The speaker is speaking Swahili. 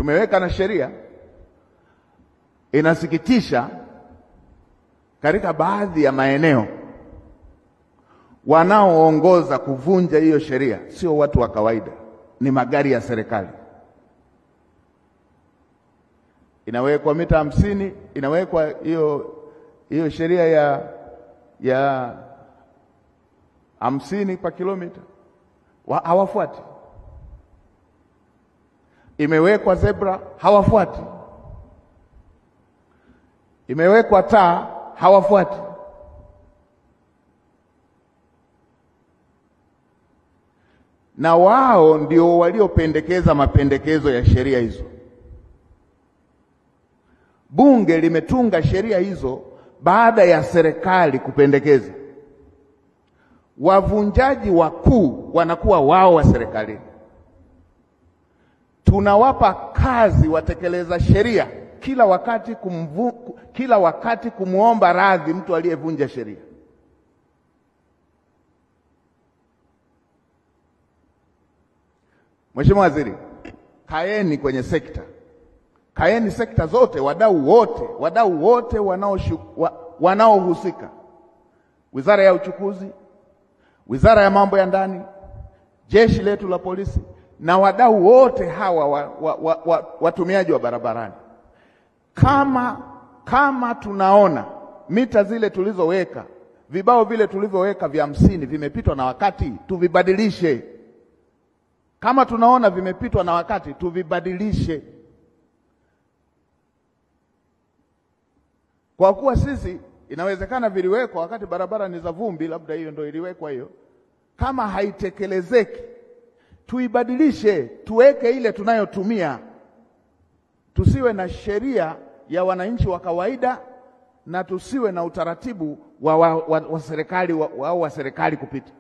tumeweka na sheria. Inasikitisha, katika baadhi ya maeneo wanaoongoza kuvunja hiyo sheria sio watu wa kawaida, ni magari ya serikali. Inawekwa mita 50, inawekwa hiyo sheria ya 50 kwa kilomita, hawafuati. Imewekwa zebra, hawafuati. Imewekwa taa, hawafuati. Na wao ndio waliopendekeza mapendekezo ya sheria hizo. Bunge limetunga sheria hizo baada ya serikali kupendekeza. Wavunjaji wakuu wanakuwa wao wa serikali. Tunawapa kazi watekeleza sheria kila wakati kumuomba radhi mtu aliyevunja sheria. Mheshimiwa Waziri, kaeni kwenye sekta. Kaeni sekta zote, wadau wote wanaohusika. Wizara ya Uchukuzi, Wizara ya Mambo ya Ndani, jeshi letu la polisi na wadau wote hawa watumiaji wa barabarani. Kama tunaona mita zile tulizoweka, vibao vile tulivyoweka vya 50 vimepitwa na wakati, tuvibadilishe. Kama tunaona vimepitwa na wakati, tuvibadilishe. Kwa kuwa sisi inawezekana viliwekwa wakati barabara ni za vumbi, labda hiyo ndio iliwekwa hiyo. Kama haitekelezeki, tuibadilishe, tuweke ile tunayotumia. Tusiwe na sheria ya wananchi wa kawaida na tusiwe na utaratibu wa serikali wa serikali kupita.